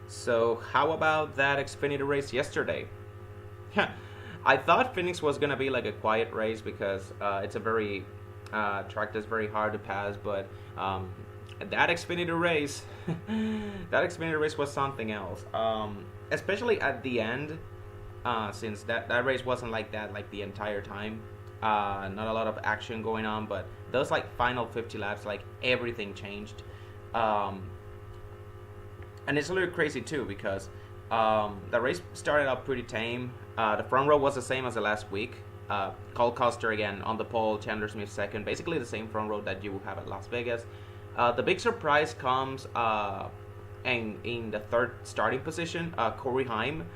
So how about that Xfinity race yesterday? I thought Phoenix was gonna be like a quiet race because it's a very track that's very hard to pass, but that Xfinity race, that Xfinity race was something else. Especially at the end, since that race wasn't like that like the entire time. Not a lot of action going on, but those like final 50 laps, like everything changed. Um, and it's a little crazy too because the race started out pretty tame. The front row was the same as the last week. Cole Custer again on the pole, Chandler Smith second, basically the same front row that you would have at Las Vegas. The big surprise comes in the third starting position, Corey Heim.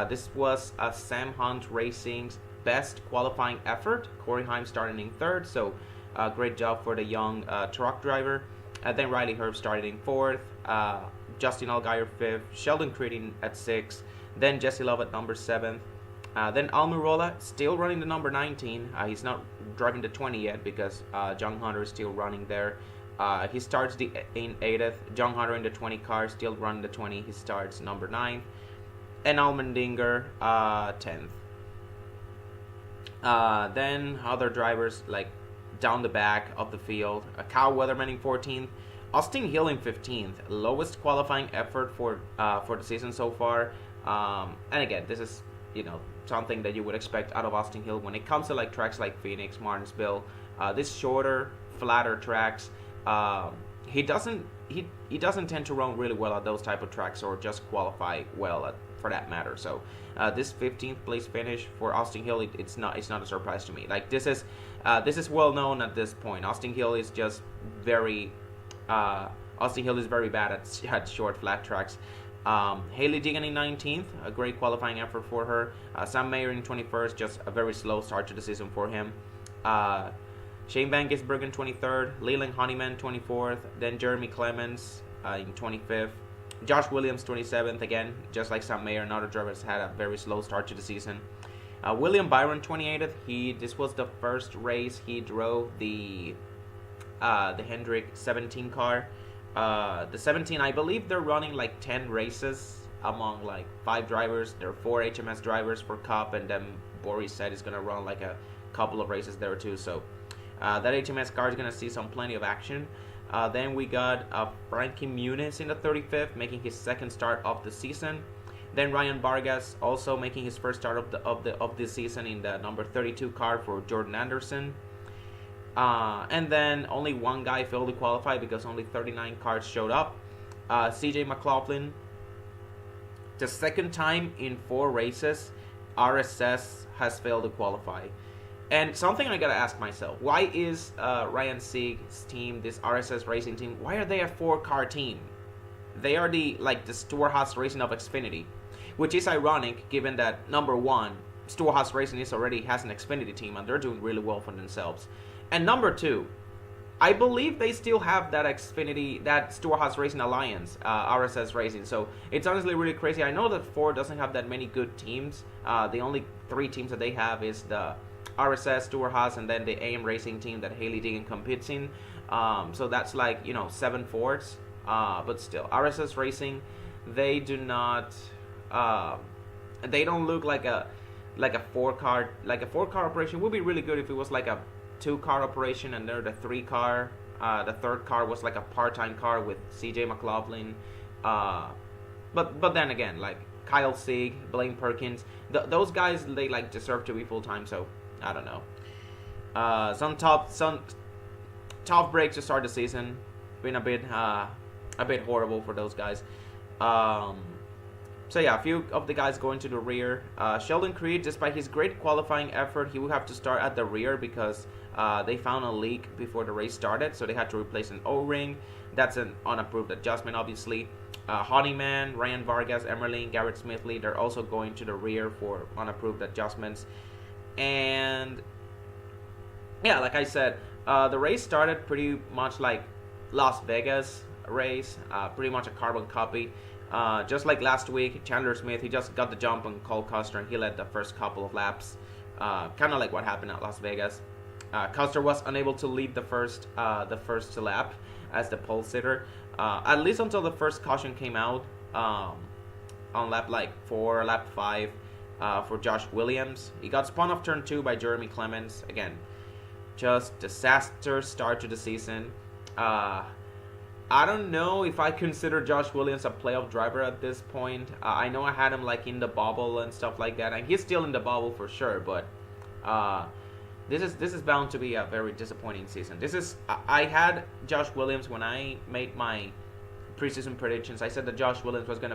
This was Sam Hunt Racing's best qualifying effort. Corey Heim starting in third, so great job for the young truck driver. Then Riley Herb started in fourth, Justin Allgaier fifth, Sheldon Creed at sixth, then Jesse Love at number seventh. Then Almirola still running the number 19. He's not driving the 20 yet because John Hunter is still running there. He starts in 8th. John Hunter in the 20 car, still running the 20. He starts number 9. And Allmendinger 10th. Then other drivers like down the back of the field. Kyle Weatherman in 14th. Austin Hill in 15th. Lowest qualifying effort for the season so far. And again, this is, something that you would expect out of Austin Hill when it comes to like tracks like Phoenix, Martinsville. This shorter, flatter tracks. He doesn't tend to run really well at those type of tracks or just qualify well for that matter. So this 15th place finish for Austin Hill, it's not a surprise to me. Like this is well known at this point. Austin Hill is just very bad at short flat tracks. Haley Deegan in 19th, a great qualifying effort for her. Sam Mayer in 21st, just a very slow start to the season for him. Shane Van Gisbergen in 23rd, Leland Honeyman 24th, then Jeremy Clemens in 25th, Josh Williams 27th, again, just like Sam Mayer, another driver has had a very slow start to the season. William Byron 28th, this was the first race he drove the Hendrick 17 car. The 17, I believe they're running like 10 races among like 5 drivers. There are 4 HMS drivers for Cup, and then Boris said he's going to run like a couple of races there too. So that HMS car is going to see plenty of action. Then we got Frankie Muniz in the 35th, making his second start of the season. Then Ryan Vargas also making his first start of the season in the number 32 car for Jordan Anderson. And then only one guy failed to qualify because only 39 cars showed up. CJ McLaughlin, the second time in 4 races, RSS has failed to qualify. And something I gotta ask myself, why is Ryan Sieg's team, this RSS racing team, why are they a 4-car team? They are the Stewart-Haas Racing of Xfinity, which is ironic given that number 1, Stewart-Haas Racing already has an Xfinity team and they're doing really well for themselves. And number 2, I believe they still have that Xfinity, that Stewart-Haas Racing Alliance, RSS Racing. So it's honestly really crazy. I know that Ford doesn't have that many good teams. The only 3 teams that they have is the RSS, Stewart-Haas, and then the AM Racing team that Haley Deegan competes in. So that's 7 Fords. But still, RSS Racing, they do not, they don't look like a 4-car, like a 4-car operation. Would be really good if it was like a 2-car operation and they're the 3-car. The 3rd car was like a part-time car with CJ McLaughlin. But then again, like Kyle Sieg, Blaine Perkins, those guys, they deserve to be full-time. So I don't know. Some tough breaks to start the season. Been a bit horrible for those guys. So yeah, a few of the guys going to the rear. Sheldon Creed, despite his great qualifying effort, he will have to start at the rear because they found a leak before the race started, so they had to replace an O-ring. That's an unapproved adjustment, obviously. Honeyman, Ryan Vargas, Emerling, Garrett Smithley, they're also going to the rear for unapproved adjustments. And yeah, like I said, the race started pretty much like Las Vegas race, pretty much a carbon copy. Just like last week, Chandler Smith, he just got the jump on Cole Custer and he led the first couple of laps. Kind of like what happened at Las Vegas. Custer was unable to lead the first lap as the pole sitter, at least until the first caution came out on lap like 4, lap 5 for Josh Williams. He got spun off turn 2 by Jeremy Clements. Again, just disaster start to the season. I don't know if I consider Josh Williams a playoff driver at this point. I know I had him like in the bubble and stuff like that, and he's still in the bubble for sure. But this is bound to be a very disappointing season. I had Josh Williams when I made my preseason predictions. I said that Josh Williams was gonna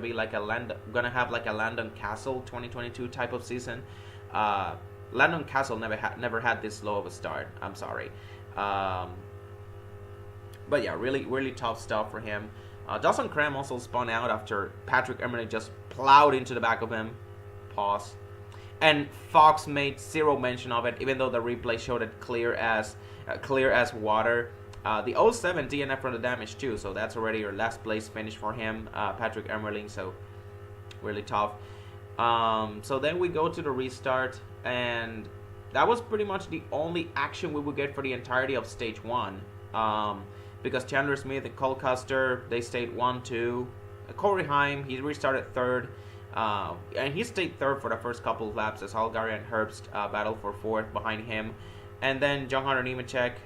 have like a Landon Castle 2022 type of season. Landon Castle never had this low of a start. I'm sorry. But yeah, really tough stuff for him. Dawson Cram also spun out after Patrick Emerling just plowed into the back of him. Pause. And Fox made zero mention of it, even though the replay showed it clear as water. The 07 DNF from the damage too, so that's already your last place finish for him, Patrick Emerling. So really tough. So then we go to the restart, and that was pretty much the only action we would get for the entirety of stage 1. Because Chandler Smith and Cole Custer, they stayed 1-2. Corey Heim, he restarted 3rd. And he stayed 3rd for the first couple of laps as Allgaier and Herbst battled for 4th behind him. And then John Hunter Nemechek,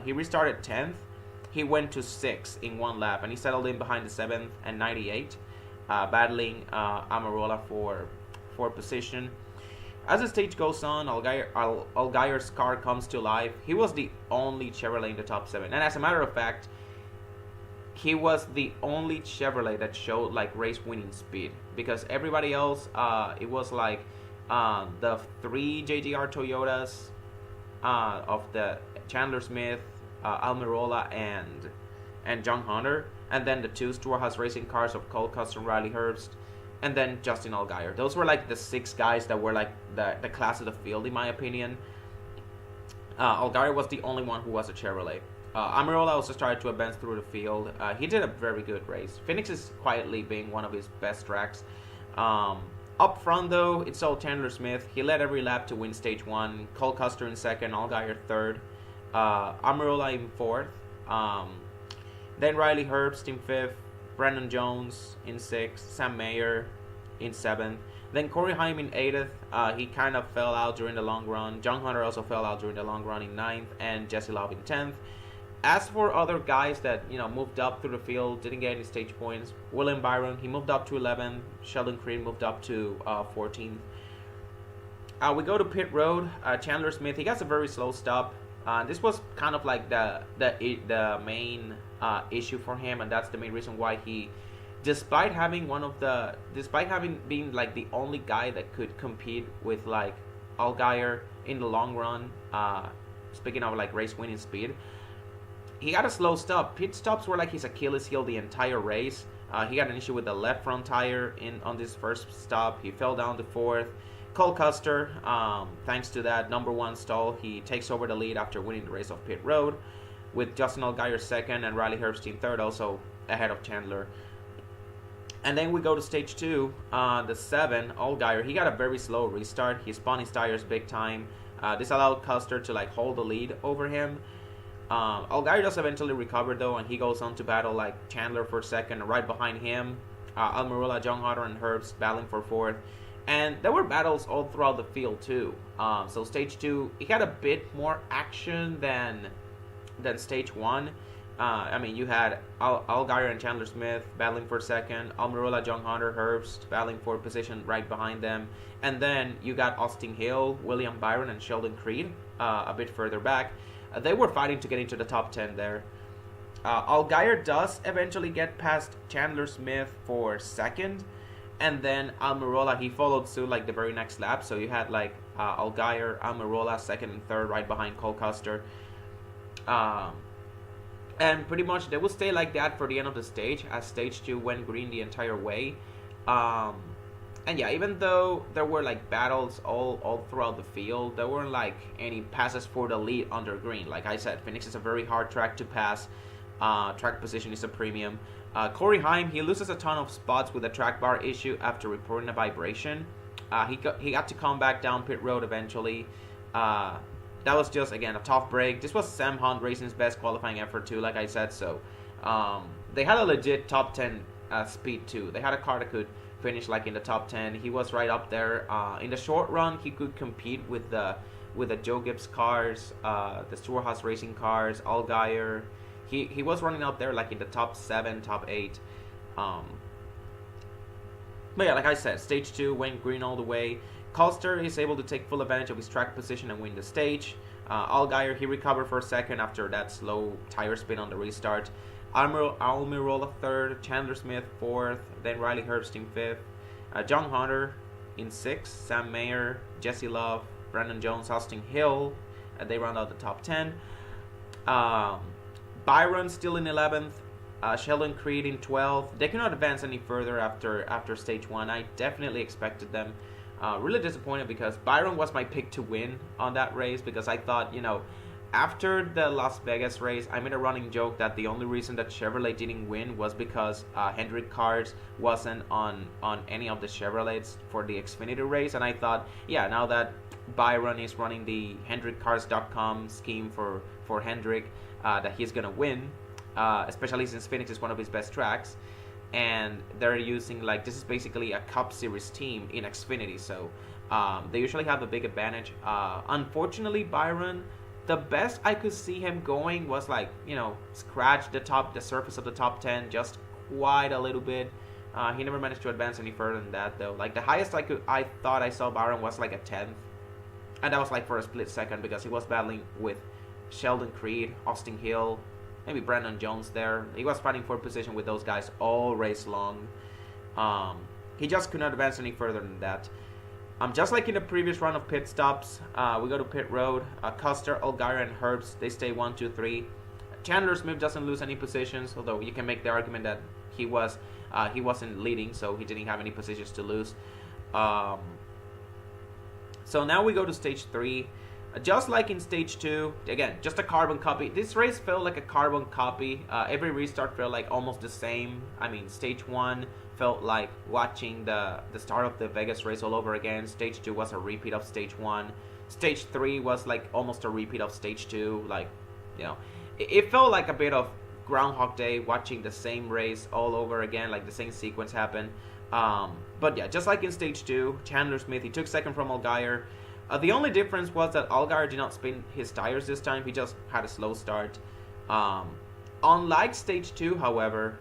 he restarted 10th. He went to 6th in 1 lap, and he settled in behind the 7th and 98, battling Amarola for 4th position. As the stage goes on, Allgaier's car comes to life. He was the only Chevrolet in the top 7. And as a matter of fact, he was the only Chevrolet that showed like race winning speed. Because everybody else, it was like the 3 JGR Toyotas of the Chandler Smith, Almirola, and John Hunter. And then the 2 Stewart-Haas racing cars of Cole Custer and Riley Herbst. And then Justin Allgaier. Those were like the 6 guys that were like the class of the field, in my opinion. Allgaier was the only one who was a Chevrolet. Amarola also started to advance through the field. He did a very good race. Phoenix is quietly being one of his best tracks. Up front, though, it's all Chandler Smith. He led every lap to win stage 1. Cole Custer in 2nd, Allgaier 3rd. Amarola in 4th. Then Riley Herbst in 5th. Brandon Jones in 6th, Sam Mayer in 7th. Then Corey Heim in 8th. He kind of fell out during the long run. John Hunter also fell out during the long run in 9th, and Jesse Love in 10th. As for other guys that moved up through the field, didn't get any stage points, William Byron, he moved up to 11th. Sheldon Crean moved up to 14th. We go to pit road. Chandler Smith, he got a very slow stop. This was kind of like the main issue for him, and that's the main reason why he, despite having being like the only guy that could compete with like Allgaier in the long run, speaking of like race winning speed, he got a slow stop. Pit stops were like his Achilles heel the entire race. He got an issue with the left front tire on this first stop. He fell down to 4th. Cole Custer, thanks to that number 1 stall, he takes over the lead after winning the race off pit road, with Justin Allgaier 2nd and Riley Herbst in 3rd, also ahead of Chandler. And then we go to stage 2, the 7, Allgaier. He got a very slow restart. He spun his tires big time. This allowed Custer to like hold the lead over him. Allgaier does eventually recover though, and he goes on to battle like Chandler for 2nd, right behind him. Almirola, John Hunter, and Herbst battling for 4th. And there were battles all throughout the field too. So stage 2, it had a bit more action than stage 1. I mean, you had Allgaier and Chandler Smith battling for 2nd, Almirola, John Hunter, Herbst battling for position right behind them, and then you got Austin Hill, William Byron, and Sheldon Creed a bit further back. They were fighting to get into the top 10 there. Allgaier does eventually get past Chandler Smith for 2nd, and then Almirola, he followed suit like the very next lap. So you had like Allgaier, Almirola 2nd and 3rd right behind Cole Custer. And pretty much they will stay like that for the end of the stage, as stage 2 went green the entire way. And yeah, even though there were like battles all throughout the field, there weren't like any passes for the lead under green. Like I said, Phoenix is a very hard track to pass. Track position is a premium. Corey Heim, he loses a ton of spots with a track bar issue after reporting a vibration. He got to come back down pit road eventually. that was just, again, a tough break. This was Sam Hunt Racing's best qualifying effort too, like I said. So they had a legit top 10 speed too. They had a car that could finish like in the top 10. He was right up there. In the short run, he could compete with the Joe Gibbs cars, the Stewart Haas Racing cars, Allgaier. He was running up there like in the top 7, top 8. But yeah, like I said, stage 2 went green all the way. Custer is able to take full advantage of his track position and win the stage. Allgaier, he recovered for a second after that slow tire spin on the restart. Almirola 3rd, Chandler Smith 4th, then Riley Herbst 5th. John Hunter in 6th, Sam Mayer, Jesse Love, Brandon Jones, Austin Hill, they round out the top 10. Byron still in 11th. Sheldon Creed in 12th. They cannot advance any further after stage 1. I definitely expected them. Really disappointed because Byron was my pick to win on that race, because I thought, after the Las Vegas race, I made a running joke that the only reason that Chevrolet didn't win was because Hendrick Cars wasn't on any of the Chevrolets for the Xfinity race. And I thought, yeah, now that Byron is running the HendrickCars.com scheme for Hendrick, that he's going to win. Especially since Phoenix is one of his best tracks, and they're using, like, this is basically a Cup Series team in Xfinity, so they usually have a big advantage. Unfortunately, Byron, the best I could see him going was like, scratch the surface of the top 10 just quite a little bit. He never managed to advance any further than that though. Like the highest I thought I saw Byron was like a 10th, and that was like for a split second because he was battling with Sheldon Creed, Austin Hill, maybe Brandon Jones there. He was fighting for position with those guys all race long. He just could not advance any further than that. Just like in the previous round of pit stops, we go to pit road. Custer, Allgaier, and Herbst, they stay 1, 2, 3. Chandler Smith doesn't lose any positions, although you can make the argument that he wasn't leading, so he didn't have any positions to lose. So now we go to stage 3. Just like in stage 2, again, just a carbon copy. This race felt like a carbon copy. Every restart felt like almost the same. I mean, stage 1 felt like watching the start of the Vegas race all over again. Stage 2 was a repeat of stage 1. Stage 3 was like almost a repeat of stage 2. Like, it felt like a bit of Groundhog Day, watching the same race all over again, like the same sequence happened. But yeah, just like in stage 2, Chandler Smith, he took second from Allgaier. The only difference was that Allgaier did not spin his tires this time. He just had a slow start. Unlike stage 2, however,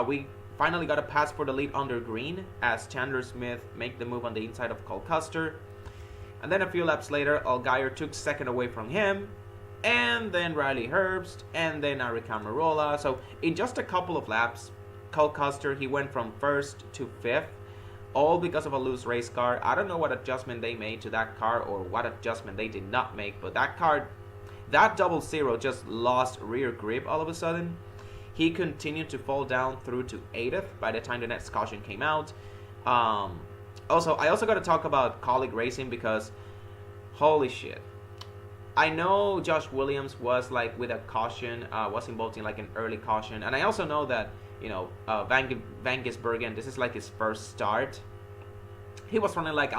we finally got a pass for the lead under green as Chandler Smith made the move on the inside of Cole Custer. And then a few laps later, Allgaier took second away from him. And then Riley Herbst. And then Aric Almirola. So in just a couple of laps, Cole Custer, he went from 1st to 5th. All because of a loose race car. I don't know what adjustment they made to that car or what adjustment they did not make, but that car, that 00 just lost rear grip all of a sudden. He continued to fall down through to 8th by the time the next caution came out. I also got to talk about Colleague Racing because, holy shit. I know Josh Williams was like with a caution, was involved in like an early caution, and I also know that Van Gisbergen, this is like his first start. He was running like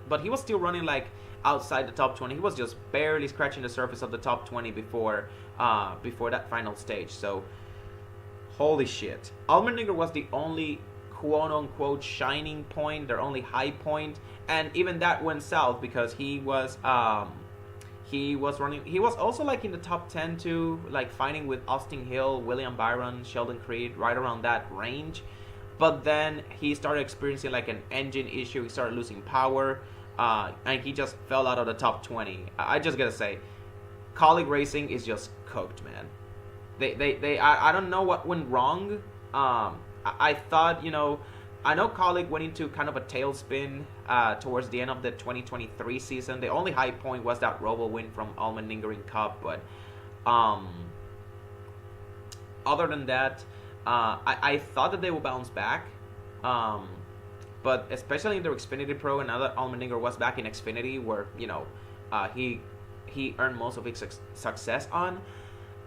but he was still running like outside the top 20. He was just barely scratching the surface of the top 20 before that final stage. So, holy shit. Allmendinger was the only quote-unquote shining point, their only high point, and even that went south because he was running. He was also like in the top 10 too, like fighting with Austin Hill, William Byron, Sheldon Creed, right around that range. But then he started experiencing like an engine issue. He started losing power, and he just fell out of the top 20. I just gotta say, Colleague Racing is just cooked, man. I don't know what went wrong. I thought, I know Colleague went into kind of a tailspin towards the end of the 2023 season. The only high point was that Robo win from Allmendinger in Cup, but other than that, I thought that they would bounce back. But especially in their Xfinity Pro, and now that Allmendinger was back in Xfinity, where he earned most of his success on.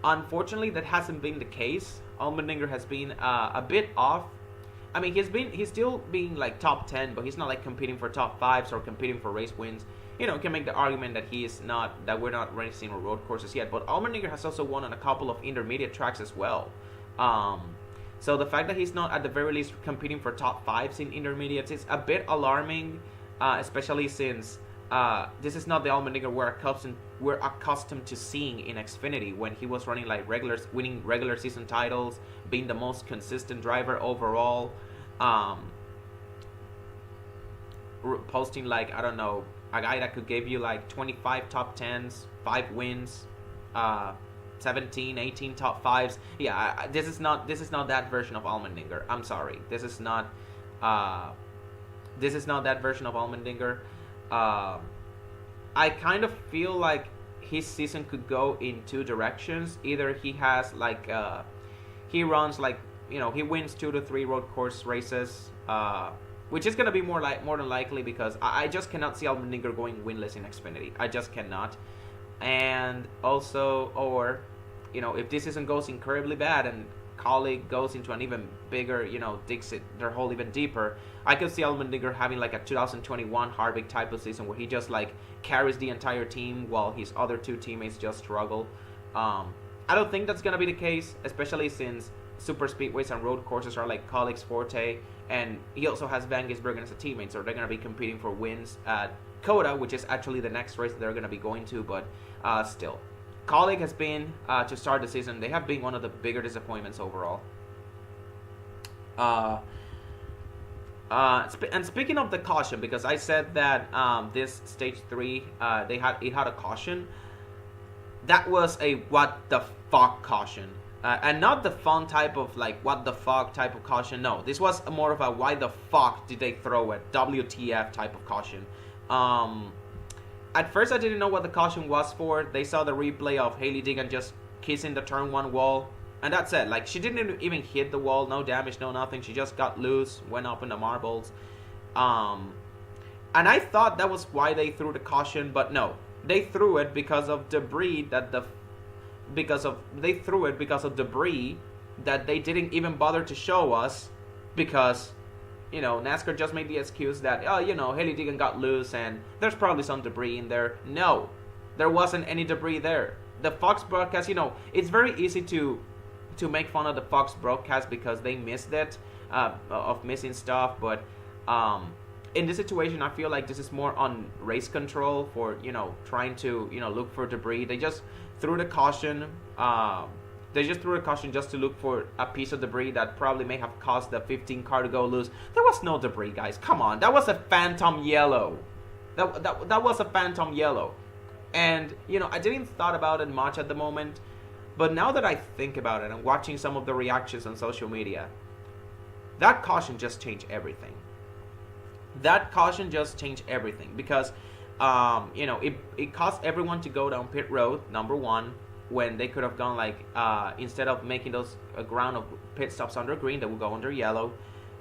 Unfortunately, that hasn't been the case. Allmendinger has been a bit off. I mean, he's still being like top 10, but he's not like competing for top fives or competing for race wins. You know, you can make the argument that that we're not racing on road courses yet. But Allmendinger has also won on a couple of intermediate tracks as well. So the fact that he's not at the very least competing for top fives in intermediates is a bit alarming, especially since this is not the Allmendinger we're accustomed to seeing in Xfinity, when he was running like winning regular season titles, being the most consistent driver overall, posting like, I don't know, a guy that could give you like 25 top 10s, 5 wins, 17, 18 top 5s. Yeah, this is not that version of Allmendinger. I'm sorry. This is not that version of Allmendinger. I kind of feel like his season could go in two directions. Either he has like he runs like, you know, he wins 2 to 3 road course races, which is gonna be more than likely, because I just cannot see Allmendinger going winless in Xfinity. I just cannot. And also, or, you know, if this season goes incredibly bad and Kaulig goes into an even bigger, you know, digs their hole even deeper, I could see Allmendinger having like a 2021 Harvick type of season where he just like carries the entire team while his other 2 teammates just struggle. I don't think that's gonna be the case, especially since super speedways and road courses are like Kaulig's forte, and he also has Van Gisbergen as a teammate, so they're gonna be competing for wins at Coda, which is actually the next race that they're gonna be going to. But still, Kaulig has been, to start the season, they have been one of the bigger disappointments overall. And speaking of the caution, because I said that this stage 3, it had a caution. That was a what the fuck caution, and not the fun type of like what the fuck type of caution. No, this was more of a why the fuck did they throw it, WTF type of caution. At first I didn't know what the caution was for. They saw the replay of Hailie Deegan just kissing the turn 1 wall, and that's it. Like, she didn't even hit the wall, no damage, no nothing. She just got loose, went up in the marbles. And I thought that was why they threw the caution, but no. They threw it because of debris they threw it because of debris that they didn't even bother to show us, because, you know, NASCAR just made the excuse that, oh, you know, Hailie Deegan got loose and there's probably some debris in there. No, there wasn't any debris there. The Fox broadcast, you know, it's very easy to make fun of the Fox broadcast because they missed it, of missing stuff, but in this situation, I feel like this is more on race control for, you know, trying to, you know, look for debris. They just threw the caution. Just to look for a piece of debris that probably may have caused the 15 car to go loose. There was no debris, guys. Come on, that was a phantom yellow. That was a phantom yellow. And, you know, I didn't thought about it much at the moment, but now that I think about it and watching some of the reactions on social media, that caution just changed everything. That caution just changed everything because, you know, it caused everyone to go down pit road, number one, when they could have gone like, instead of making those ground of pit stops under green, they would go under yellow,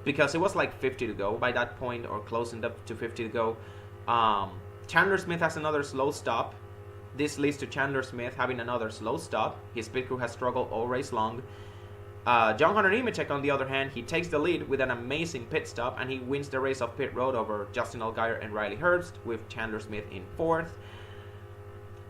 because it was like 50 to go by that point, or closing up to 50 to go. Chandler Smith has another slow stop. This leads to Chandler Smith having another slow stop. His pit crew has struggled all race long. John Hunter Nemechek, on the other hand, he takes the lead with an amazing pit stop, and he wins the race of pit road over Justin Allgaier and Riley Herbst, with Chandler Smith in 4th.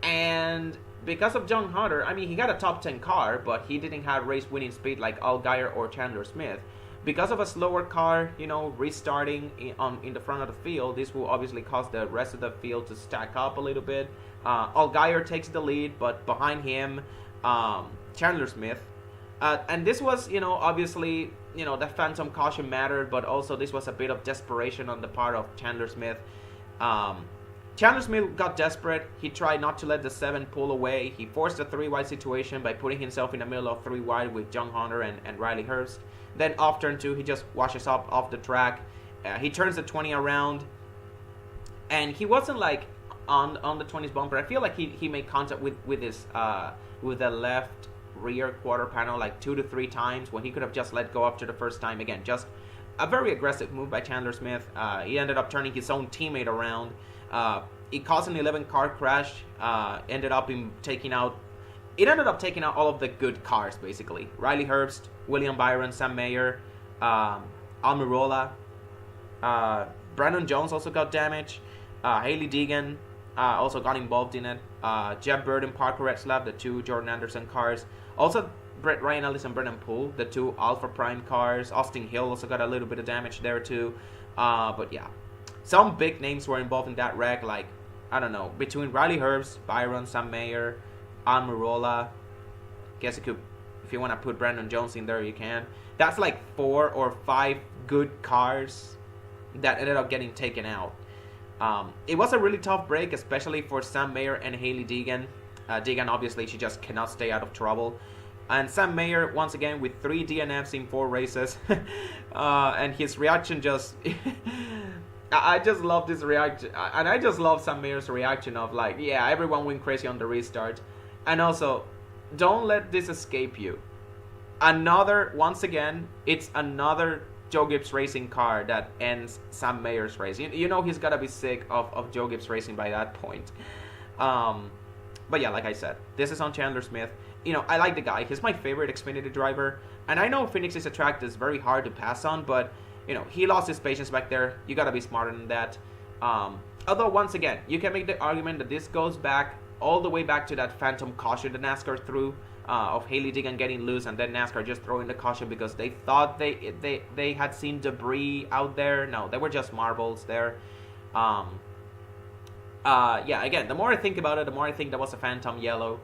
And because of John Hunter, I mean, he got a top 10 car, but he didn't have race winning speed like Allgaier or Chandler Smith. Because of a slower car, you know, restarting in the front of the field, this will obviously cause the rest of the field to stack up a little bit. Allgaier takes the lead, but behind him, Chandler Smith. And this was, you know, obviously, you know, the phantom caution mattered, but also this was a bit of desperation on the part of Chandler Smith. Chandler Smith got desperate. He tried not to let the 7 pull away. He forced a 3-wide situation by putting himself in the middle of 3 wide with John Hunter and Riley Herbst. Then off turn 2, he just washes up off the track. He turns the 20 around, and he wasn't like on the 20s bumper. I feel like he made contact with his with the left rear quarter panel like 2 to 3 times, when he could have just let go after the first time. Again, just a very aggressive move by Chandler Smith. He ended up turning his own teammate around. It caused an 11 car crash. Ended up taking out all of the good cars, basically. Riley Herbst, William Byron, Sam Mayer, Almirola. Brandon Jones also got damage. Haley Deegan also got involved in it. Jeff Burton, Parker Retzlaff, the two Jordan Anderson cars. Also, Brett Ryan Ellis and Brennan Poole, the two Alpha Prime cars. Austin Hill also got a little bit of damage there too. But yeah, some big names were involved in that wreck. Like, I don't know, between Riley Herbst, Byron, Sam Mayer, Almirola. Guess you could, if you want to put Brandon Jones in there, you can. That's like 4 or 5 good cars that ended up getting taken out. It was a really tough break, especially for Sam Mayer and Haley Deegan. Deegan, obviously, she just cannot stay out of trouble. And Sam Mayer, once again, with 3 DNFs in 4 races. And his reaction just... I just love this reaction. And I just love Sam Mayer's reaction of like, yeah, everyone went crazy on the restart. And also, don't let this escape you. Once again, it's another Joe Gibbs Racing car that ends Sam Mayer's race. You know he's got to be sick of Joe Gibbs Racing by that point. But yeah, like I said, this is on Chandler Smith. You know, I like the guy. He's my favorite Xfinity driver. And I know Phoenix is a track that's very hard to pass on, but, you know, he lost his patience back there. You got to be smarter than that. Although, once again, you can make the argument that this goes back all the way back to that phantom caution that NASCAR threw. Of Haley Deegan getting loose and then NASCAR just throwing the caution because they thought they had seen debris out there. No, they were just marbles there. Yeah, again, the more I think about it, the more I think that was a phantom yellow.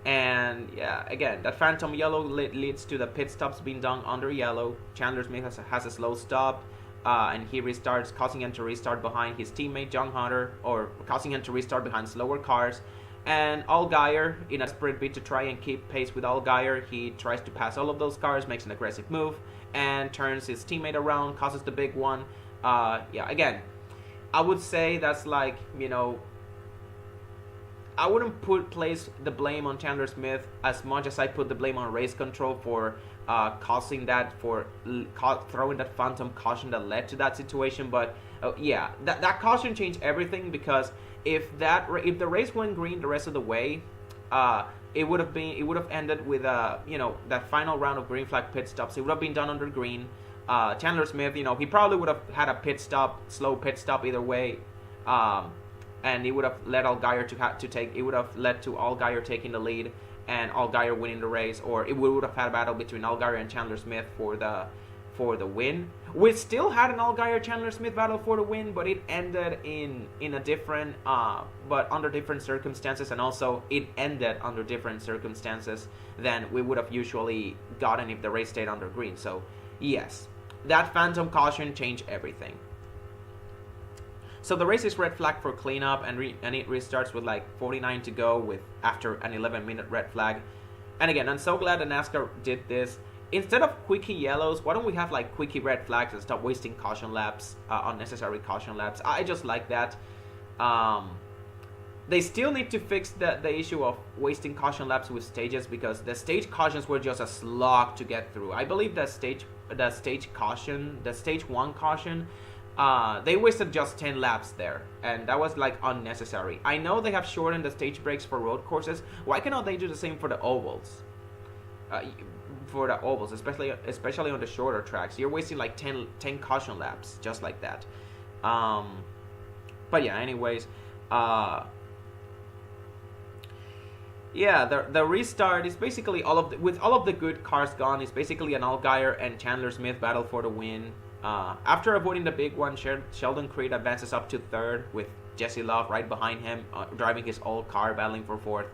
And yeah, again, that phantom yellow leads to the pit stops being done under yellow. Chandler Smith has a slow stop. And he restarts, causing him to restart behind his teammate John Hunter, or causing him to restart behind slower cars. And Allgaier, in a desperate bid to try and keep pace with Allgaier, he tries to pass all of those cars, makes an aggressive move, and turns his teammate around, causes the big one. Yeah, again, I would say that's like, you know, I wouldn't place the blame on Chandler Smith as much as I put the blame on race control for causing that, for throwing that phantom caution that led to that situation. But yeah, that caution changed everything, because if the race went green the rest of the way, it would have ended with you know, that final round of green flag pit stops. It would have been done under green. Chandler Smith, you know, he probably would have had a slow pit stop either way, and it would have led Allgaier it would have led to Allgaier taking the lead and Allgaier winning the race, or it would have had a battle between Allgaier and Chandler Smith for the win. We still had an Allgaier Chandler Smith battle for the win, but it ended in a different but under different circumstances, and also it ended under different circumstances than we would have usually gotten if the race stayed under green. So yes, that phantom caution changed everything. So the race is red flag for cleanup, and it restarts with like 49 to go after an 11-minute red flag. And again, I'm so glad that NASCAR did this. Instead of quickie yellows, why don't we have like quickie red flags and stop wasting caution laps, unnecessary caution laps? I just like that. They still need to fix the issue of wasting caution laps with stages, because the stage cautions were just a slog to get through. I believe the stage 1 caution, they wasted just 10 laps there, and that was like unnecessary. I know they have shortened the stage breaks for road courses. Why cannot they do the same for the ovals? Especially on the shorter tracks, you're wasting like 10 caution laps just like that. But yeah, anyways, yeah, the restart is basically with all of the good cars gone. It's basically an Allgaier and Chandler Smith battle for the win. After avoiding the big one, Sheldon Creed advances up to 3rd with Jesse Love right behind him, driving his old car, battling for 4th.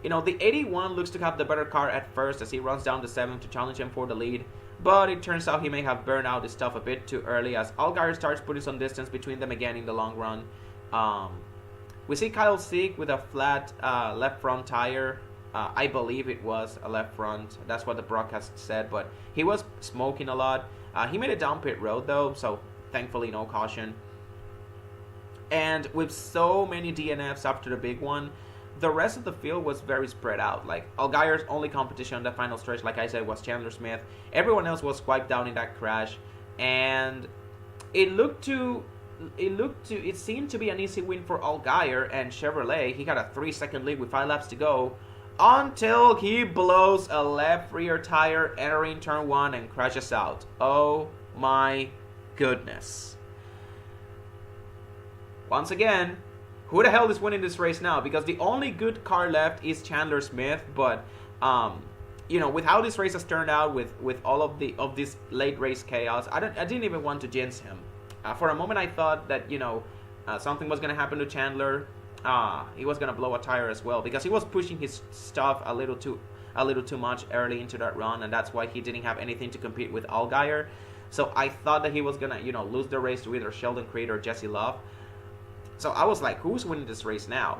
You know, the 81 looks to have the better car at first as he runs down the 7th to challenge him for the lead, but it turns out he may have burned out his stuff a bit too early as Allgaier starts putting some distance between them again in the long run. We see Kyle Sieg with a flat left front tire. I believe it was a left front. That's what the broadcast said, but he was smoking a lot. He made it down pit road though, so thankfully no caution. And with so many DNFs after the big one, the rest of the field was very spread out. Like, Allgaier's only competition on the final stretch, like I said, was Chandler Smith. Everyone else was wiped down in that crash, and it seemed to be an easy win for Allgaier and Chevrolet. He got a 3-second lead with 5 laps to go. until he blows a left rear tire entering turn 1 and crashes out. Oh my goodness. Once again, who the hell is winning this race now? Because the only good car left is Chandler Smith, but with how this race has turned out, with all of this late race chaos, I didn't even want to jinx him. For a moment, I thought that something was gonna happen to Chandler. He was gonna blow a tire as well, because he was pushing his stuff a little too much early into that run, and that's why he didn't have anything to compete with Allgaier. So I thought that he was gonna lose the race to either Sheldon Creed or Jesse Love. So I was like, who's winning this race now?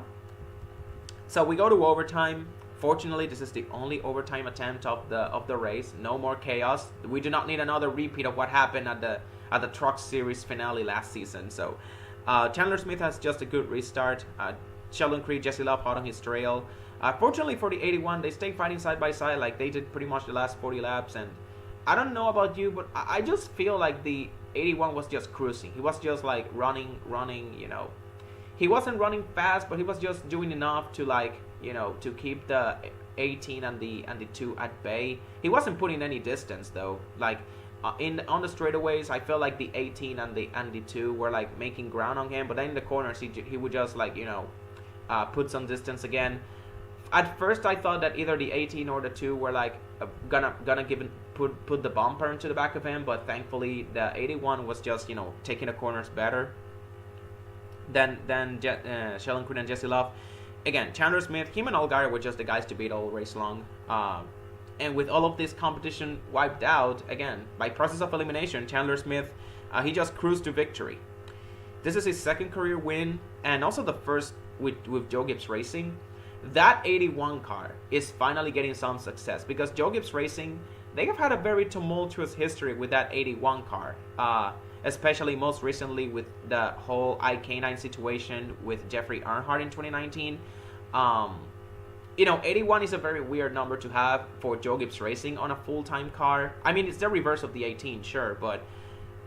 So we go to overtime. Fortunately, this is the only overtime attempt of the race. No more chaos. We do not need another repeat of what happened at the Truck Series finale last season. So Chandler Smith has just a good restart. Sheldon Creed, Jesse Love hot on his trail. Fortunately for the 81, they stay fighting side by side like they did pretty much the last 40 laps. And I don't know about you, but I just feel like the 81 was just cruising. He was just like running. He wasn't running fast, but he was just doing enough to to keep the 18 and the 2 at bay. He wasn't putting any distance though. Like on the straightaways, I felt like the 18 and the 2 were like making ground on him, but then in the corners he would just put some distance again. At first, I thought that either the 18 or the 2 were like gonna put the bumper into the back of him, but thankfully the 81 was just taking the corners better than Sheldon Creed and Jesse Love. Again, Chandler Smith, him and Allgaier were just the guys to beat all race long. And with all of this competition wiped out, again, by process of elimination, Chandler Smith, he just cruised to victory. This is his second career win, and also the first with Joe Gibbs Racing. That 81 car is finally getting some success, because Joe Gibbs Racing, they have had a very tumultuous history with that 81 car. Especially most recently with the whole iK9 situation with Jeffrey Earnhardt in 2019. 81 is a very weird number to have for Joe Gibbs Racing on a full-time car. I mean, it's the reverse of the 18, sure, but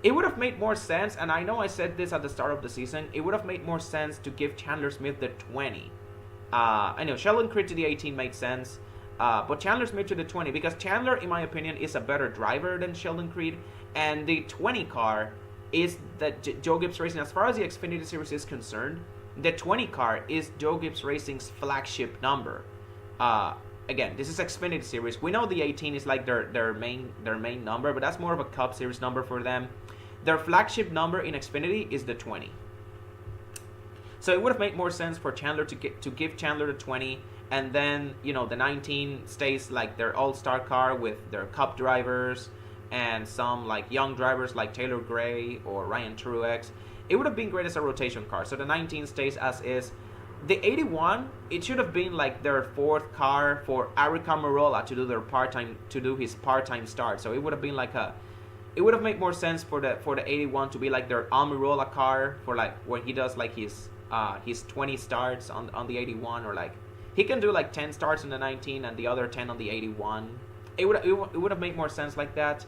it would have made more sense, and I know I said this at the start of the season, it would have made more sense to give Chandler Smith the 20. I know Sheldon Creed to the 18 made sense, but Chandler Smith to the 20, because Chandler, in my opinion, is a better driver than Sheldon Creed, and the 20 car is that Joe Gibbs Racing, as far as the Xfinity Series is concerned, the 20 car is Joe Gibbs Racing's flagship number. Again, this is Xfinity Series. We know the 18 is like their main number, but that's more of a Cup Series number for them. Their flagship number in Xfinity is the 20. So it would have made more sense for Chandler to give Chandler the 20, and then the 19 stays like their all-star car with their Cup drivers and some like young drivers like Taylor Gray or Ryan Truex. It would have been great as a rotation car. So the 19 stays as is. The 81, it should have been like their fourth car for Ari Almirola to do his part-time start. So it would have been like it would have made more sense for the 81 to be like their Almirola car for like when he does like his 20 starts on the 81, or like he can do like 10 starts in the 19 and the other 10 on the 81. It would have made more sense like that.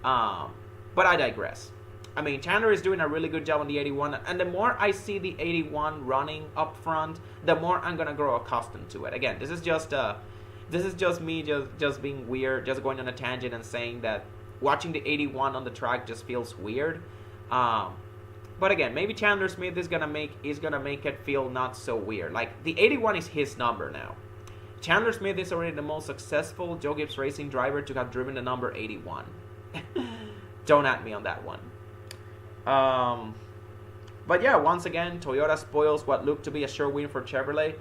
But I digress. I mean, Chandler is doing a really good job on the 81, and the more I see the 81 running up front, the more I'm gonna grow accustomed to it. Again, this is just me just being weird, just going on a tangent and saying that watching the 81 on the track just feels weird. But again, maybe Chandler Smith is gonna make it feel not so weird. Like the 81 is his number now. Chandler Smith is already the most successful Joe Gibbs Racing driver to have driven the number 81. Don't at me on that one. But yeah, once again, Toyota spoils what looked to be a sure win for Chevrolet.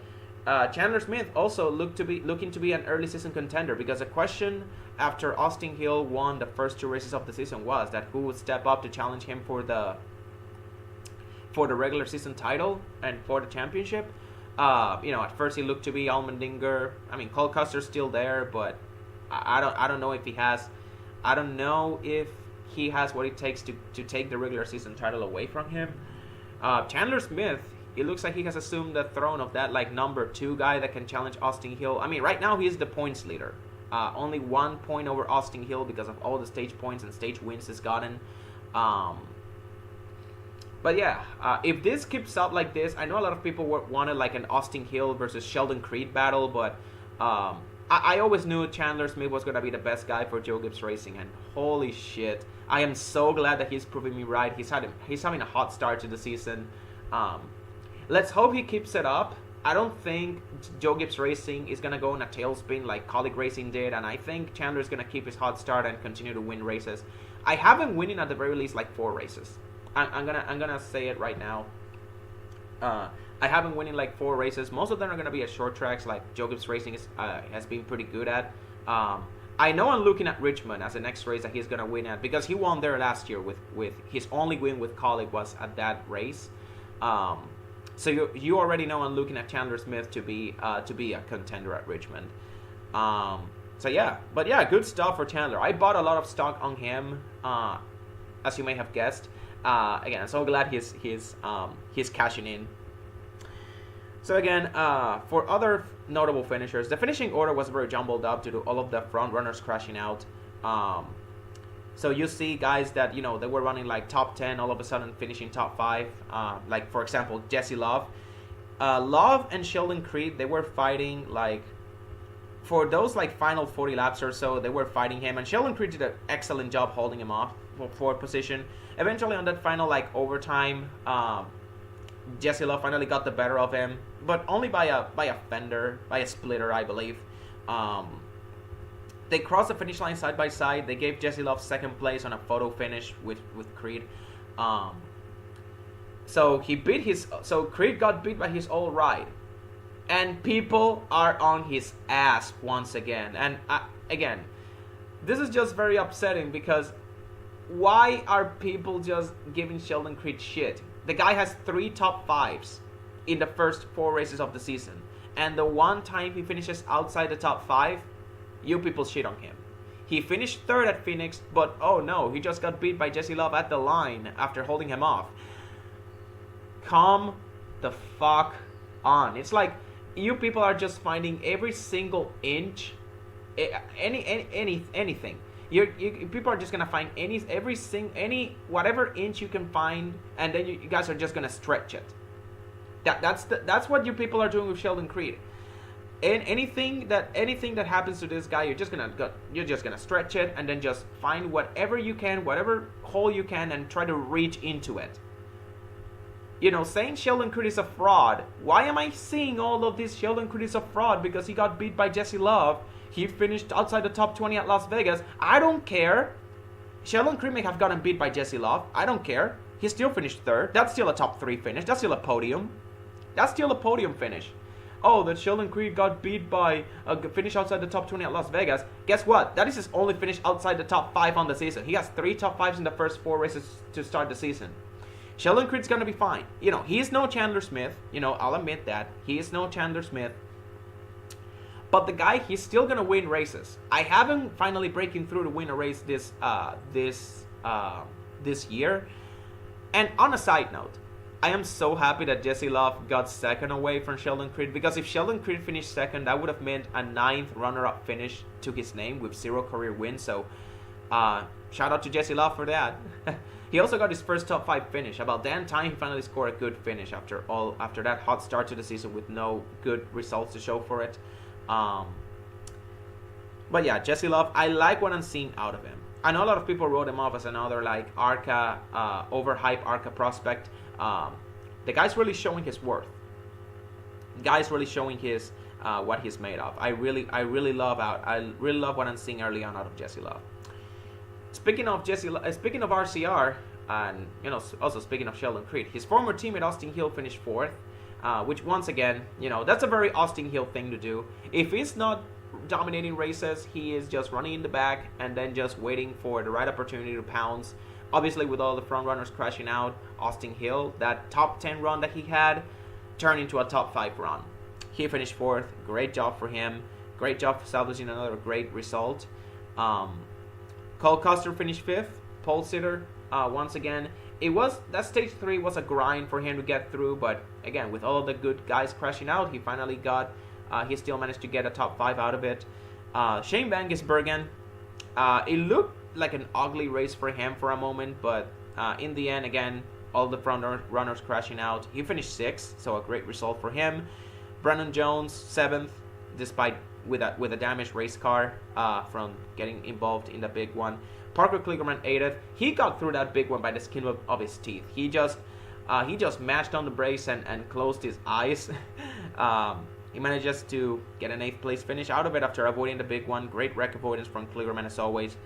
Chandler Smith also looking to be an early season contender, because the question after Austin Hill won the first 2 races of the season was that who would step up to challenge him for the regular season title and for the championship. At first he looked to be Allmendinger. I mean, Cole Custer's still there, but I don't know if he has. I don't know if he has what it takes to take the regular season title away from him. Chandler Smith, it looks like he has assumed the throne of that like number 2 guy that can challenge Austin Hill. I mean, right now he is the points leader. Only 1 point over Austin Hill because of all the stage points and stage wins he's gotten. But yeah, if this keeps up like this, I know a lot of people wanted like an Austin Hill versus Sheldon Creed battle, but I always knew Chandler Smith was going to be the best guy for Joe Gibbs Racing, and holy shit, I am so glad that he's proving me right. He's having a hot start to the season. Let's hope he keeps it up. I don't think Joe Gibbs Racing is going to go in a tailspin like Colleague Racing did, and I think Chandler's going to keep his hot start and continue to win races. I have him winning at the very least like 4 races. I'm gonna say it right now. I have him winning like 4 races. Most of them are gonna be at short tracks, like Joe Gibbs Racing has been pretty good at. I know I'm looking at Richmond as the next race that he's gonna win at, because he won there last year with his only win with Colleague was at that race. So you already know I'm looking at Chandler Smith to be a contender at Richmond. So yeah, but yeah, good stuff for Chandler. I bought a lot of stock on him, as you may have guessed. Again, I'm so glad he's cashing in. So again, for other notable finishers, the finishing order was very jumbled up due to all of the front runners crashing out. So you see guys that, you know, they were running like top 10, all of a sudden finishing top 5. Like, for example, Jesse Love. Love and Sheldon Creed, they were fighting, like, for those, like, final 40 laps or so, they were fighting him. And Sheldon Creed did an excellent job holding him off for 4th position. Eventually, on that final, like, overtime, Jesse Love finally got the better of him, but only by a fender, by a splitter, I believe. They crossed the finish line side by side. They gave Jesse Love 2nd place on a photo finish with Creed. So Creed got beat by his old ride, and people are on his ass once again. And again, this is just very upsetting, because why are people just giving Sheldon Creed shit? The guy has 3 top 5s in the first 4 races of the season, and the one time he finishes outside the top 5, you people shit on him. He finished 3rd at Phoenix, but oh no, he just got beat by Jesse Love at the line after holding him off. Calm the fuck on. It's like you people are just finding every single inch, anything. People are just gonna find whatever inch you can find, and then you guys are just gonna stretch it. That's what you people are doing with Sheldon Creed. And anything that happens to this guy, you're just gonna stretch it, and then just find whatever you can, whatever hole you can, and try to reach into it. You know, saying Sheldon Creed is a fraud. Why am I seeing all of this? Sheldon Creed is a fraud because he got beat by Jesse Love. He finished outside the top 20 at Las Vegas. I don't care. Sheldon Creed may have gotten beat by Jesse Love. I don't care. He still finished 3rd. That's still a top 3 finish. That's still a podium. That's still a podium finish. Oh, that Sheldon Creed got beat by a finish outside the top 20 at Las Vegas. Guess what? That is his only finish outside the top 5 on the season. He has 3 top 5s in the first 4 races to start the season. Sheldon Creed's gonna be fine. You know, he's no Chandler Smith. You know, I'll admit that. He is no Chandler Smith. But the guy, he's still gonna win races. I have him finally breaking through to win a race this year. And on a side note, I am so happy that Jesse Love got 2nd away from Sheldon Creed, because if Sheldon Creed finished 2nd, that would have meant a 9th runner-up finish to his name with 0 career wins. So, shout out to Jesse Love for that. He also got his first top 5 finish. About damn time he finally scored a good finish after that hot start to the season with no good results to show for it. But yeah, Jesse Love, I like what I'm seeing out of him. I know a lot of people wrote him off as another like ARCA, overhyped ARCA prospect. The guy's really showing his worth. The guy's really showing his what he's made of. I really love what I'm seeing early on out of Jesse Love. Speaking of RCR, and you know, also speaking of Sheldon Creed, his former teammate Austin Hill finished 4th, which once again, you know, that's a very Austin Hill thing to do. If he's not dominating races, he is just running in the back and then just waiting for the right opportunity to pounce. Obviously, with all the front runners crashing out, Austin Hill, that top 10 run that he had, turned into a top 5 run. He finished 4th. Great job for him. Great job for salvaging another great result. Cole Custer finished 5th. Pole sitter, once again. That stage 3 was a grind for him to get through, but again, with all of the good guys crashing out, he finally he still managed to get a top 5 out of it. Shane Van Gisbergen, it looked like an ugly race for him for a moment, but in the end, again, all the front runners crashing out. He finished 6th, so a great result for him. Brandon Jones, 7th, despite with a damaged race car from getting involved in the big one. Parker Kligerman 8th. He got through that big one by the skin of his teeth. He just mashed on the brakes and closed his eyes. He manages to get an 8th place finish out of it after avoiding the big one. Great wreck avoidance from Kligerman as always.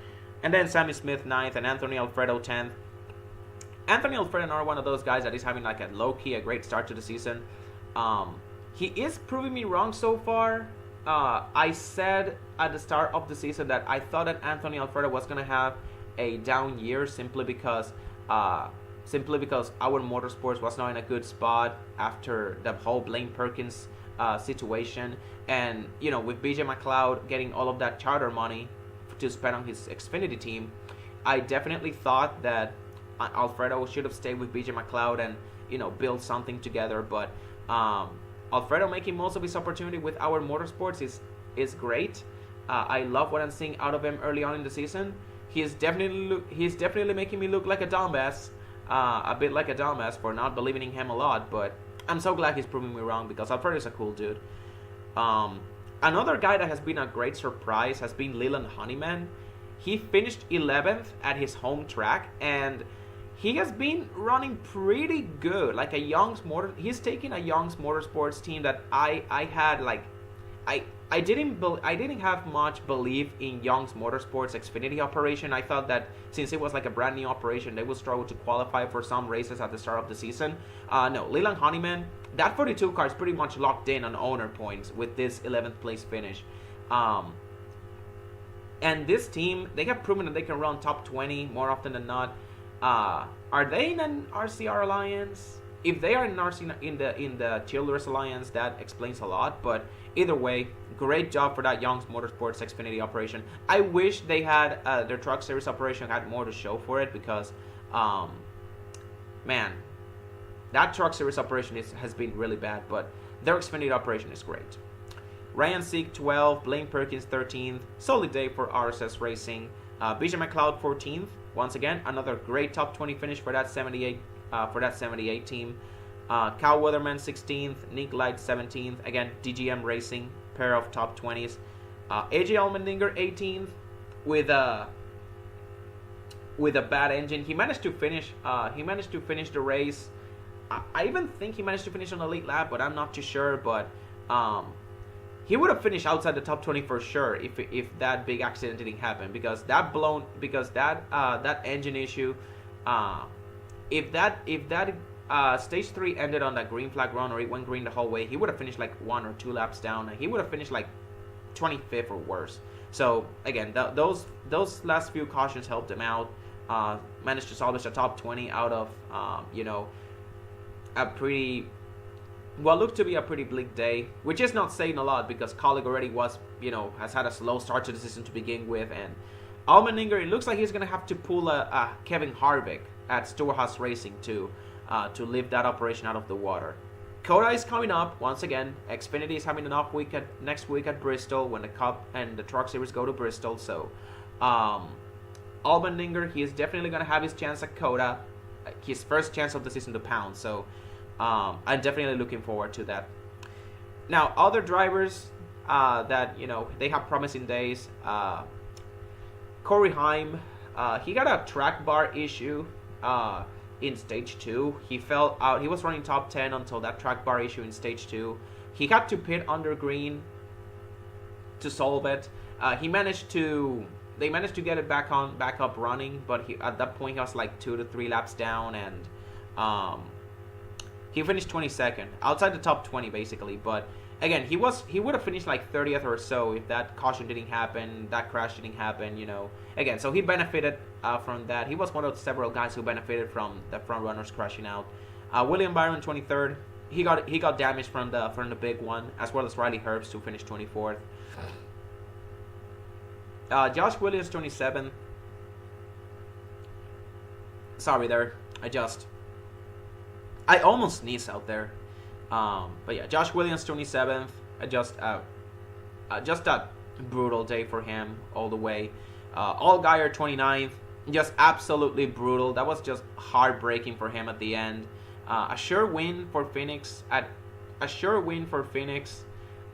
And then Sammy Smith 9th and Anthony Alfredo 10th. Anthony Alfredo, another one of those guys that is having like a low-key, a great start to the season. He is proving me wrong so far. I said at the start of the season that I thought that Anthony Alfredo was going to have a down year simply because our motorsports was not in a good spot after the whole Blaine Perkins situation. And, you know, with BJ McLeod getting all of that charter money to spend on his Xfinity team, I definitely thought that Alfredo should have stayed with BJ McLeod and, you know, build something together. But Alfredo making most of his opportunity with our motorsports is great. I love what I'm seeing out of him early on in the season. He's definitely making me look like a dumbass, a bit like a dumbass for not believing in him a lot. But I'm so glad he's proving me wrong because Alfredo is a cool dude. Another guy that has been a great surprise has been Leland Honeyman. He finished 11th at his home track, and he has been running pretty good. Like he's taking a Young's Motorsports team that I had like, I didn't have much belief in Young's Motorsports Xfinity operation. I thought that since it was like a brand new operation, they would struggle to qualify for some races at the start of the season. No, Leland Honeyman, that 42 car is pretty much locked in on owner points with this 11th place finish. And this team, they have proven that they can run top 20 more often than not. Are they in an RCR alliance? If they are in the Childress alliance, that explains a lot. But either way, great job for that Young's Motorsports Xfinity operation. I wish they had their Truck Series operation had more to show for it because, man, that Truck Series operation has been really bad. But their Xfinity operation is great. Ryan Sieg 12th, Blaine Perkins 13th. Solid day for RSS Racing. BJ McLeod 14th. Once again, another great top 20 finish for that 78 team. Kyle Weatherman 16th, Nick Light 17th. Again, DGM Racing, pair of top 20s. AJ Allmendinger 18th with a bad engine. He managed to finish. The race. I even think he managed to finish on the lead lap, but I'm not too sure. But he would have finished outside the top 20 for sure if that big accident didn't happen, because that engine issue, if that stage 3 ended on that green flag run or it went green the whole way, he would have finished like 1 or 2 laps down, and he would have finished like 25th or worse. So again, those last few cautions helped him out. Managed to salvage a top 20 out of a pretty, what looked to be a pretty bleak day, which is not saying a lot because Colleague already has had a slow start to the season to begin with, and Allmendinger, it looks like he's going to have to pull a Kevin Harvick at Storehouse Racing to lift that operation out of the water. Coda is coming up once again. Xfinity is having an off week next week at Bristol when the Cup and the Truck Series go to Bristol. So Allmendinger, he is definitely going to have his chance at Coda, his first chance of the season to pound. So I'm definitely looking forward to that. Now, other drivers that they have promising days. Corey Heim, he got a track bar issue in stage 2. He fell out. He was running top 10 until that track bar issue in stage 2. He had to pit under green to solve it. They managed to get it back up running, but at that point he was like 2 to 3 laps down, and he finished 22nd, outside the top 20 basically. But again, he would have finished like 30th or so if that caution didn't happen, that crash didn't happen, Again, so he benefited from that. He was one of several guys who benefited from the front runners crashing out. William Byron 23rd. He got damaged from the big one, as well as Riley Herbst, who finished 24th. Josh Williams 27th. Sorry there. I almost sneezed out there. But yeah, Josh Williams 27th. Just a brutal day for him all the way. Allgaier 29th. Just absolutely brutal. That was just heartbreaking for him at the end. A sure win for Phoenix.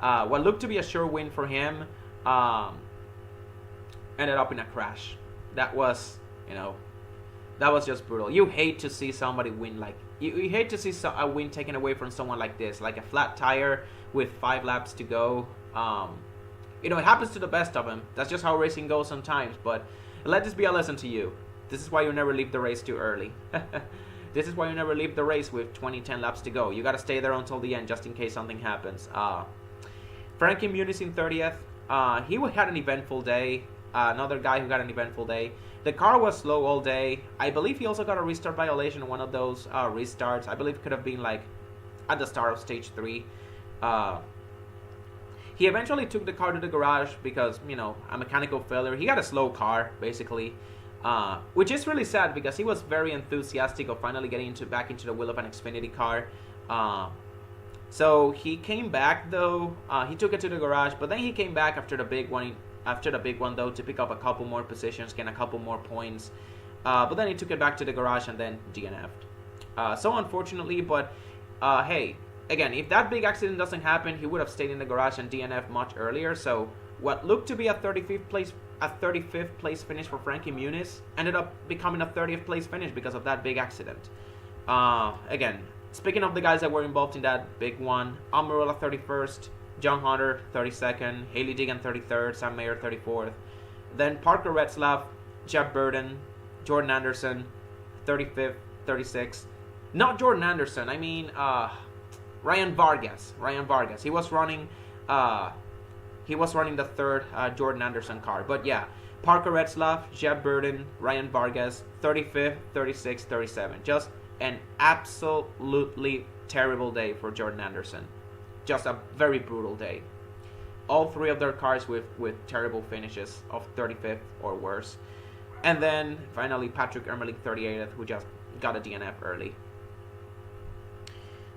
What looked to be a sure win for him um, ended up in a crash. That was, that was just brutal. You hate to see somebody win like you hate to see a win taken away from someone like this, like a flat tire with 5 laps to go. It happens to the best of them. That's just how racing goes sometimes. But let this be a lesson to you. This is why you never leave the race too early. This is why you never leave the race with 10 laps to go. You got to stay there until the end just in case something happens. Frankie Muniz in 30th. He had an eventful day. Another guy who got an eventful day. The car was slow all day. I believe he also got a restart violation, one of those restarts. I believe it could have been like at the start of stage 3. He eventually took the car to the garage because, a mechanical failure. He got a slow car, basically. Which is really sad because he was very enthusiastic of finally getting back into the wheel of an Xfinity car. So he came back though. He took it to the garage, but then he came back after the big one. Though, to pick up a couple more positions, gain a couple more points. But then he took it back to the garage and then DNF'd. So unfortunately, but hey, again, if that big accident doesn't happen, he would have stayed in the garage and DNF'd much earlier. So what looked to be a 35th place finish for Frankie Muniz ended up becoming a 30th place finish because of that big accident. Again, speaking of the guys that were involved in that big one, Almirola 31st, John Hunter 32nd, Hailie Deegan 33rd, Sam Mayer 34th. Then Parker Retzlaff, Jeb Burton, Jordan Anderson 35th, 36th. Not Jordan Anderson, I mean Ryan Vargas. He was running the third Jordan Anderson car. But yeah, Parker Retzlaff, Jeb Burton, Ryan Vargas, 35th, 36th, 37th. Just an absolutely terrible day for Jordan Anderson. Just a very brutal day. All 3 of their cars with terrible finishes of 35th or worse. And then finally Patrick Ermeling 38th, who just got a DNF early.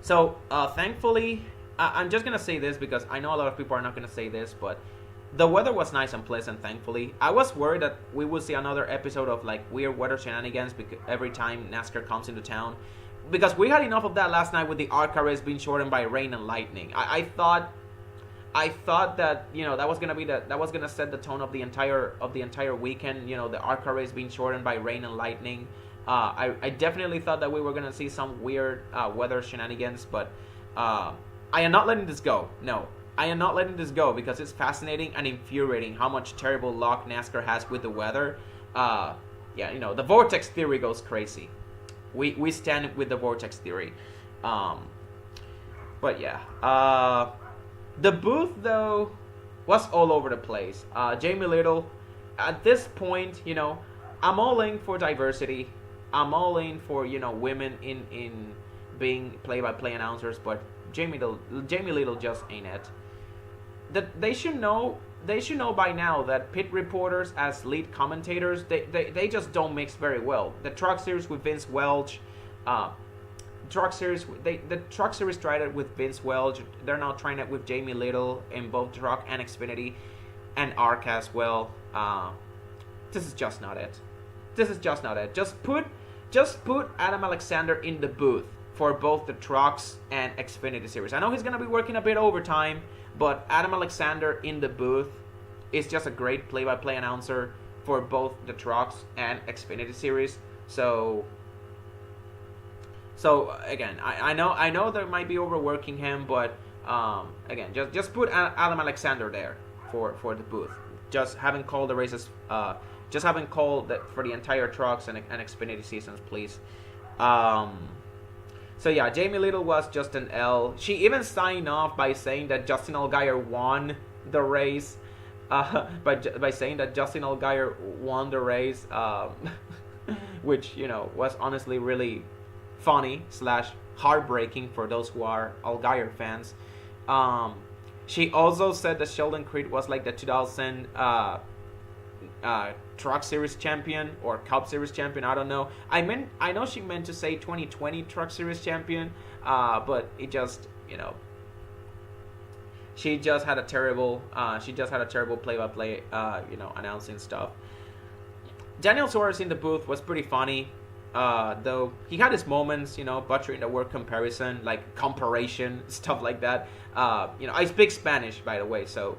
So thankfully, I'm just going to say this because I know a lot of people are not going to say this, but the weather was nice and pleasant, thankfully. I was worried that we would see another episode of like weird weather shenanigans every time NASCAR comes into town. Because we had enough of that last night with the ARCA race being shortened by rain and lightning. I thought that that was gonna set the tone of the entire weekend. The ARCA race being shortened by rain and lightning. I definitely thought that we were gonna see some weird weather shenanigans, but I am not letting this go. No, I am not letting this go because it's fascinating and infuriating how much terrible luck NASCAR has with the weather. The vortex theory goes crazy. We stand with the vortex theory. But yeah. The booth, though, was all over the place. Jamie Little, at this point, I'm all in for diversity. I'm all in for, women in being play-by-play announcers, but Jamie Little just ain't it. They should know by now that pit reporters as lead commentators, they just don't mix very well. The Truck Series with Vince Welch, the Truck Series tried it with Vince Welch. They're now trying it with Jamie Little in both Truck and Xfinity and ARCA as well. This is just not it. Just put Adam Alexander in the booth for both the Trucks and Xfinity Series. I know he's gonna be working a bit overtime, but Adam Alexander in the booth is just a great play-by-play announcer for both the Trucks and Xfinity Series. So again, I know they might be overworking him, but again, just put Adam Alexander there for the booth. Just haven't called the races. Just haven't called for the entire Trucks and Xfinity seasons, please. So yeah, Jamie Little was just an L. She even signed off by saying that Justin Allgaier won the race. By saying that Justin Allgaier won the race, which was honestly really funny / heartbreaking for those who are Allgaier fans. She also said that Sheldon Creed was like the 2000 Truck Series champion or Cup Series champion. I don't know. I know she meant to say 2020 Truck Series champion, but it just she just had a terrible play-by-play announcing stuff. Daniel Suarez in the booth was pretty funny. Though he had his moments, butchering the word comparison, like comparation, stuff like that. I speak Spanish, by the way, so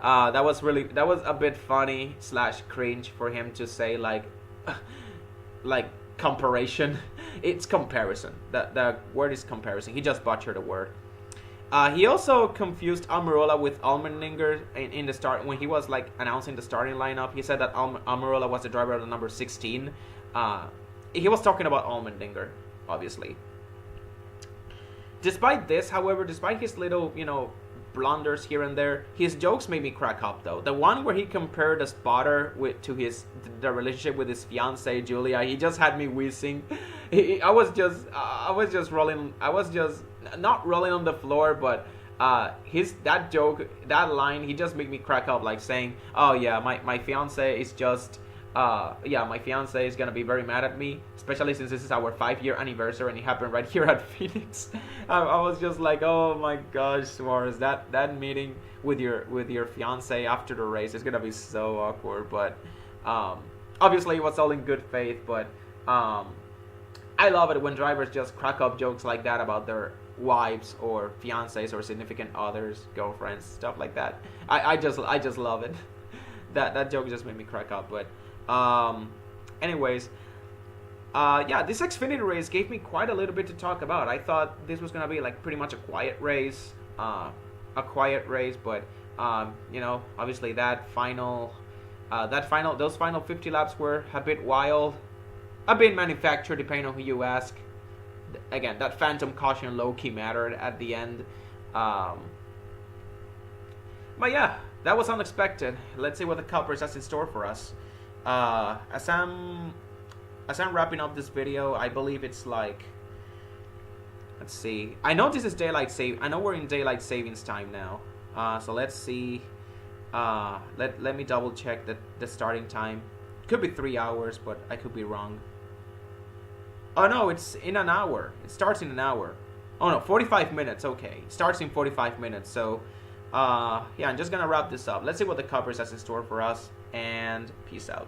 that was a bit funny / cringe for him to say like like comparation. It's comparison. The word is comparison. He just butchered the word. He also confused Almirola with Allmendinger in the start when he was like announcing the starting lineup. He said that Almirola was the driver of the number 16. He was talking about Allmendinger, obviously. Despite this, however, despite his little blunders here and there, his jokes made me crack up though. The one where he compared the spotter to the relationship with his fiancee Julia, he just had me wheezing. I was just rolling. I was just not rolling on the floor, but that joke, that line, he just made me crack up, like saying, "Oh yeah, my fiance is just." My fiance is gonna be very mad at me, especially since this is our 5-year anniversary and it happened right here at Phoenix. I was just like, oh my gosh, Suarez, that meeting with your fiance after the race is gonna be so awkward. But obviously it was all in good faith. But I love it when drivers just crack up jokes like that about their wives or fiancés or significant others, girlfriends, stuff like that. I just love it. That joke just made me crack up. But anyways, this Xfinity race gave me quite a little bit to talk about. I thought this was gonna be like pretty much a quiet race, but obviously those final 50 laps were a bit wild, a bit manufactured, depending on who you ask. Again, that phantom caution low-key mattered at the end. But yeah, that was unexpected. Let's see what the Cup race has in store for us. As I'm wrapping up this video, I believe it's like, let's see. I know this is I know we're in daylight savings time now. So let's see. Let me double check the starting time. Could be 3 hours, but I could be wrong. Oh no, it's in an hour. It starts in an hour. Oh no, 45 minutes. Okay, it starts in 45 minutes. So, I'm just gonna wrap this up. Let's see what the Cup race has in store for us, and peace out.